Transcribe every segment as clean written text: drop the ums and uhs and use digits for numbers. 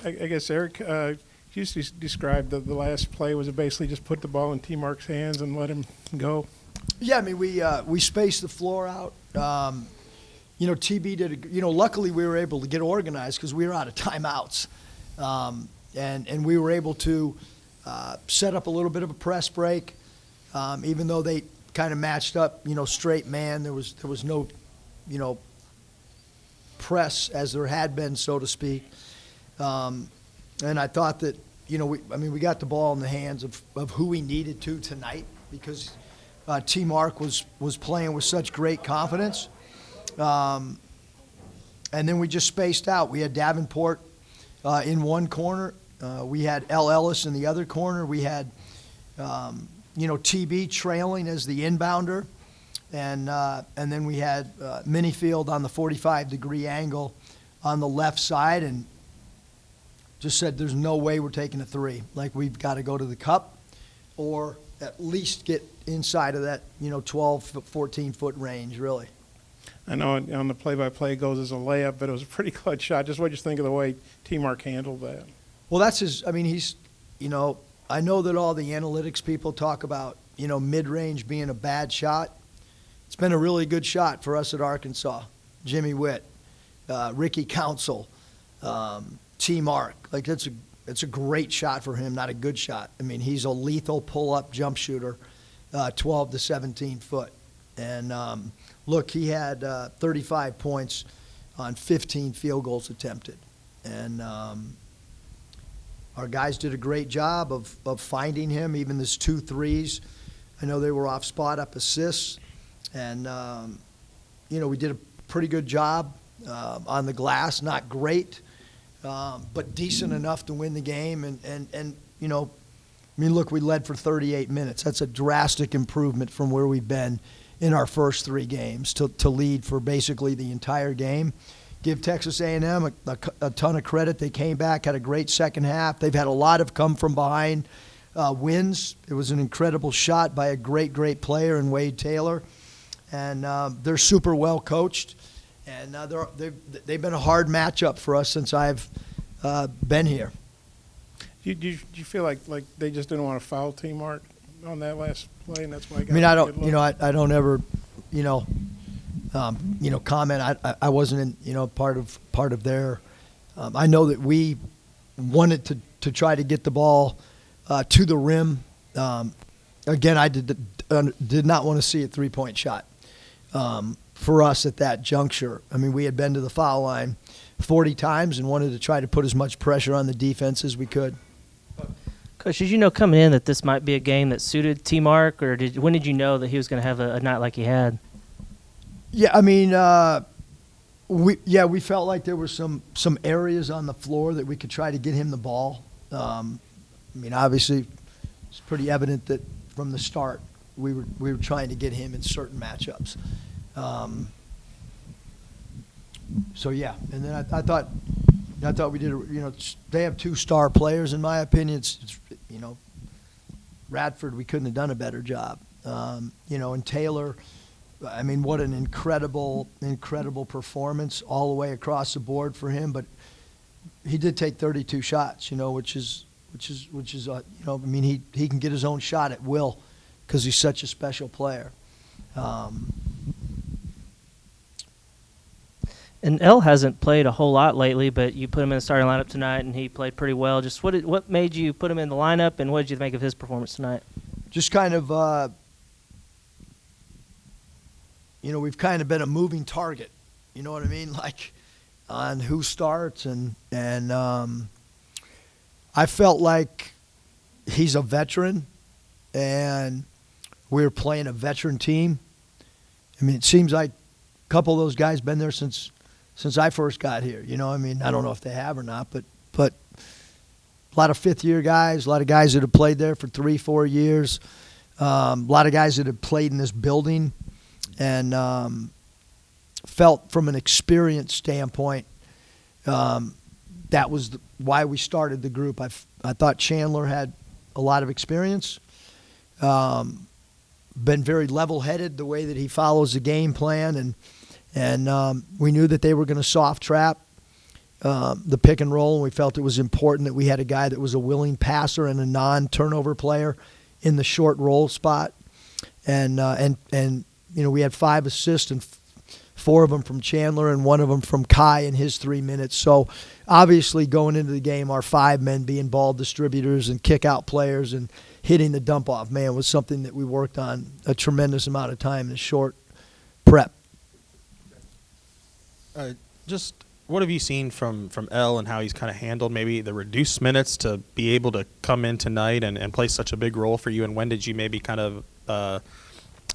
I guess, Eric, you described the last play. Was it basically just put the ball in T. Mark's hands and let him go? Yeah, I mean, we spaced the floor out. TB did, luckily we were able to get organized because we were out of timeouts. And we were able to set up a little bit of a press break, even though they kind of matched up, straight man. There was no, press as there had been, so to speak. And I thought that, we got the ball in the hands of who we needed to tonight because T. Mark was playing with such great confidence. And then we just spaced out. We had Davenport in one corner. We had L. Ellis in the other corner. We had, TB trailing as the inbounder. And then we had Minifield on the 45-degree angle on the left side and just said there's no way we're taking a three. Like, we've got to go to the cup or at least get inside of that, 12, 14-foot range, really. I know on the play-by-play it goes as a layup, but it was a pretty clutch shot. Just what you think of the way T. Mark handled that? Well, that's his – he's – I know that all the analytics people talk about, mid-range being a bad shot. It's been a really good shot for us at Arkansas. Jimmy Witt, Ricky Council, T. Mark. Like, it's a great shot for him, not a good shot. He's a lethal pull-up jump shooter, 12 to 17 foot. And, look, he had 35 points on 15 field goals attempted. And our guys did a great job of finding him, even his 2 threes. I know they were off spot-up assists. And, we did a pretty good job on the glass. Not great, but decent enough to win the game. And look, we led for 38 minutes. That's a drastic improvement from where we've been in our first 3 games to lead for basically the entire game. Give Texas A&M a ton of credit. They came back, had a great second half. They've had a lot of come-from-behind wins. It was an incredible shot by a great, great player in Wade Taylor. And they're super well coached. And they've been a hard matchup for us since I've been here. Do you feel like they just didn't want to foul T. Mark on that last play, and that's why I don't ever, comment. I wasn't in, part of their. I know that we wanted to try to get the ball to the rim. Again, I did not want to see a 3-point shot for us at that juncture. We had been to the foul line 40 times and wanted to try to put as much pressure on the defense as we could. Coach, did you know coming in that this might be a game that suited T. Mark, or when did you know that he was going to have a night like he had? Yeah, we felt like there were some areas on the floor that we could try to get him the ball. Obviously, it's pretty evident that from the start we were trying to get him in certain matchups. So yeah, and then I thought we did. They have 2 star players in my opinion. It's Radford. We couldn't have done a better job. And Taylor. What an incredible performance all the way across the board for him. But he did take 32 shots. Which is he can get his own shot at will because he's such a special player. And L hasn't played a whole lot lately, but you put him in the starting lineup tonight, and he played pretty well. Just what made you put him in the lineup, and what did you think of his performance tonight? Just kind of, we've kind of been a moving target. You know what I mean? Like on who starts, and I felt like he's a veteran, and we're playing a veteran team. It seems like a couple of those guys been there since I first got here. I don't know if they have or not, but a lot of fifth-year guys, a lot of guys that have played there for 3-4 years, a lot of guys that have played in this building, and felt from an experience standpoint that was why we started the group. I thought Chandler had a lot of experience, been very level-headed the way that he follows the game plan, and we knew that they were going to soft trap. the pick and roll, and we felt it was important that we had a guy that was a willing passer and a non-turnover player in the short roll spot. And we had 5 assists and 4 of them from Chandler and 1 of them from Kai in his 3 minutes. So obviously going into the game, our 5 men being ball distributors and kick out players and hitting the dump off, man, was something that we worked on a tremendous amount of time in a short prep. Just what have you seen from L and how he's kind of handled maybe the reduced minutes to be able to come in tonight and play such a big role for you? And when did you maybe kind of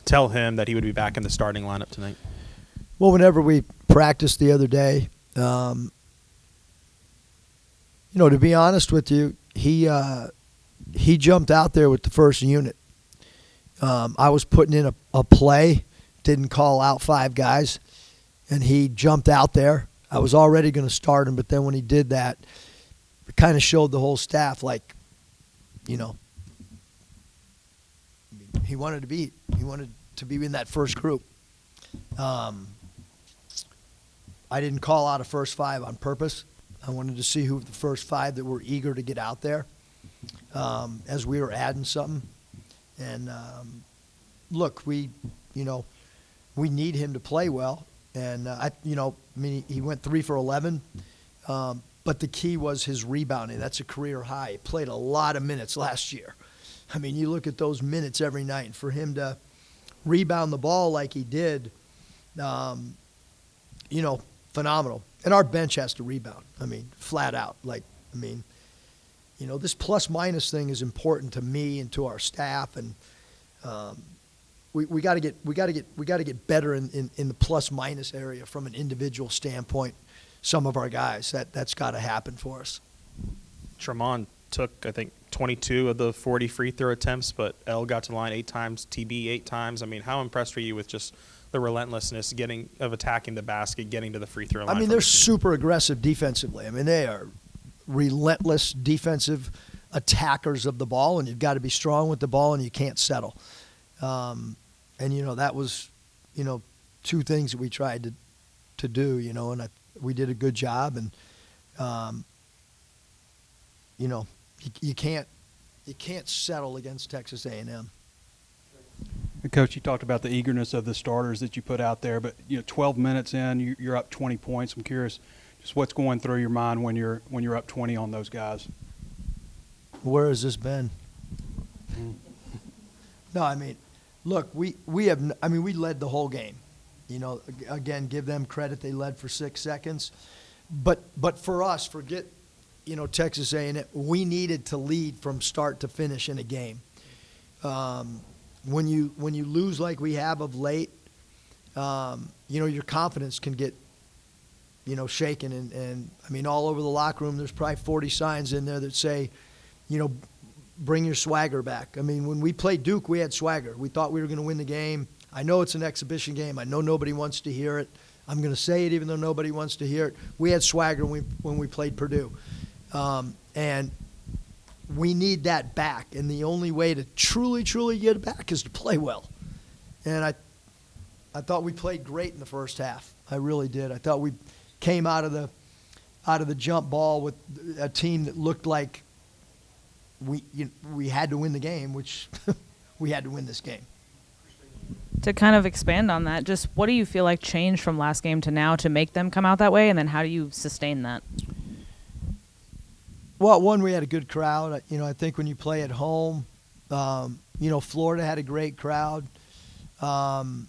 tell him that he would be back in the starting lineup tonight? Well, whenever we practiced the other day, to be honest with you, he jumped out there with the first unit. I was putting in a play, didn't call out 5 guys, and he jumped out there. I was already going to start him, but then when he did that, it kind of showed the whole staff, like, he wanted to be in that first group. I didn't call out a first 5 on purpose. I wanted to see who the first 5 that were eager to get out there as we were adding something. And look, we need him to play well. And he went 3 for 11. But the key was his rebounding. That's a career high. He played a lot of minutes last year. I mean, you look at those minutes every night, and for him to rebound the ball like he did, phenomenal. And our bench has to rebound. I mean, flat out. This plus-minus thing is important to me and to our staff, and we got to get better in the plus-minus area from an individual standpoint. Some of our guys, that's got to happen for us. Tremont took, I think, 22 of the 40 free throw attempts, but L got to the line 8 times, TB 8 times. I mean, how impressed were you with just the relentlessness of attacking the basket, getting to the free throw line? I mean, they're super aggressive defensively. I mean, they are relentless defensive attackers of the ball, and you've got to be strong with the ball, and you can't settle. That was, 2 things that we tried to do, and we did a good job. And, you can't settle against Texas A&M. Coach, you talked about the eagerness of the starters that you put out there, but 12 minutes in, you're up 20 points. I'm curious, just what's going through your mind when you're up 20 on those guys? Where has this been? No, I mean, look, we led the whole game. Again, give them credit; they led for 6 seconds. But for us, forget, Texas A&M. We needed to lead from start to finish in a game. When you lose like we have of late, your confidence can get, shaken. And I mean, all over the locker room, there's probably 40 signs in there that say, bring your swagger back. I mean, when we played Duke, we had swagger. We thought we were going to win the game. I know it's an exhibition game. I know nobody wants to hear it. I'm going to say it even though nobody wants to hear it. We had swagger when we played Purdue. And we need that back. And the only way to truly, truly get it back is to play well. And I thought we played great in the first half. I really did. I thought we came out of the jump ball with a team that looked like we had to win the game, which we had to win this game. To kind of expand on that, just what do you feel like changed from last game to now to make them come out that way, and then how do you sustain that? Well, one, we had a good crowd. I think when you play at home, Florida had a great crowd. And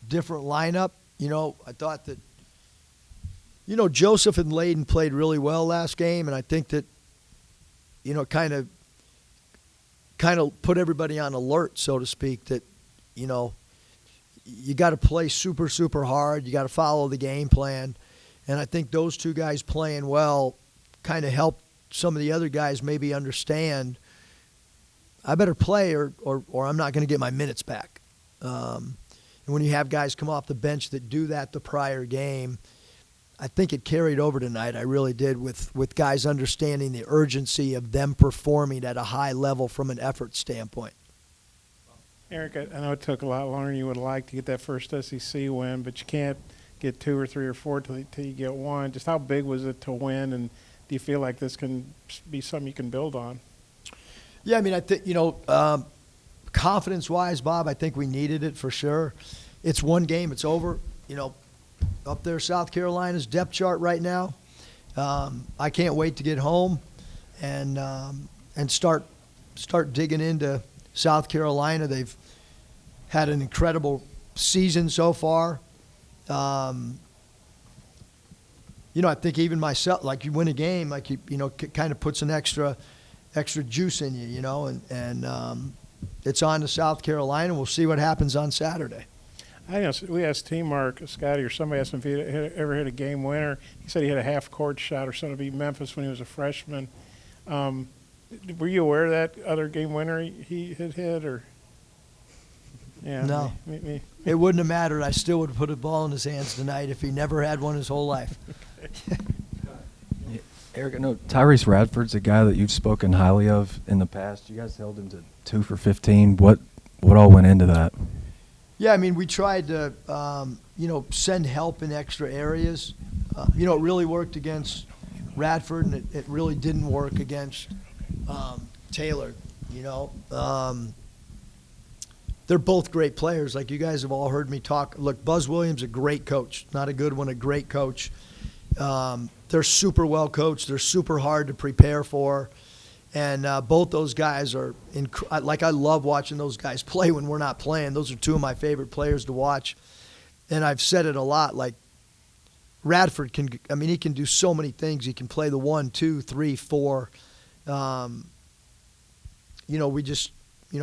different lineup. I thought that, Joseph and Layden played really well last game, and I think that, kind of put everybody on alert, so to speak, that, you got to play super, super hard. You got to follow the game plan. And I think those 2 guys playing well kind of helped some of the other guys maybe understand, I better play or I'm not going to get my minutes back. And when you have guys come off the bench that do that the prior game, I think it carried over tonight. I really did, with guys understanding the urgency of them performing at a high level from an effort standpoint. Eric, I know it took a lot longer than you would have liked to get that first SEC win, but you can't get 2 or 3 or 4 till you get one. Just how big was it to win, and do you feel like this can be something you can build on? Yeah, I mean, I think, confidence-wise, Bob, I think we needed it for sure. It's one game. It's over. Up there, South Carolina's depth chart right now. I can't wait to get home and start digging into South Carolina. They've had an incredible season so far. I think even myself, like you win a game, like kind of puts an extra juice in you, and it's on to South Carolina. We'll see what happens on Saturday. We asked Team Mark, Scotty, or somebody asked him if he ever hit a game winner. He said he had a half-court shot or something to beat Memphis when he was a freshman. Were you aware of that other game winner he had hit, or? Yeah, no. Me. It wouldn't have mattered. I still would have put a ball in his hands tonight if he never had one his whole life. Eric, I know Tyrese Radford's a guy that you've spoken highly of in the past. You guys held him to 2 for 15. What all went into that? Yeah, I mean, we tried to, send help in extra areas. It really worked against Radford, and it really didn't work against Taylor. They're both great players. Like you guys have all heard me talk. Look, Buzz Williams, a great coach. Not a good one, a great coach. They're super well coached. They're super hard to prepare for. And both those guys are I love watching those guys play when we're not playing. Those are two of my favorite players to watch. And I've said it a lot, like Radford he can do so many things. He can play the 1, 2, 3, 4. I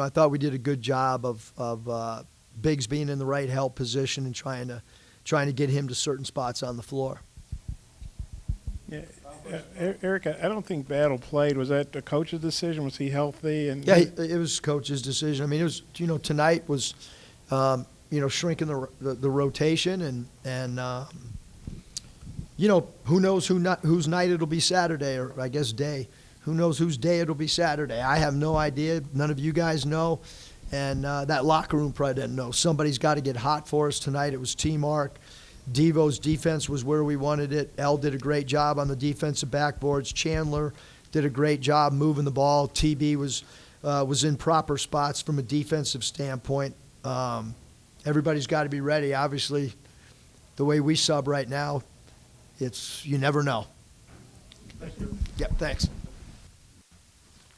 thought we did a good job of Biggs being in the right help position and trying to get him to certain spots on the floor. Yeah, Eric, I don't think Battle played. Was that the coach's decision? Was he healthy? And yeah, it was coach's decision. I mean, it was tonight was shrinking the rotation and who knows whose night it'll be Saturday, or I guess day. Who knows whose day it'll be Saturday? I have no idea. None of you guys know. And that locker room probably doesn't know. Somebody's got to get hot for us tonight. It was T-Mark. Devo's defense was where we wanted it. L did a great job on the defensive backboards. Chandler did a great job moving the ball. TB was in proper spots from a defensive standpoint. Everybody's got to be ready. Obviously, the way we sub right now, you never know. Thank you. Yep, thanks.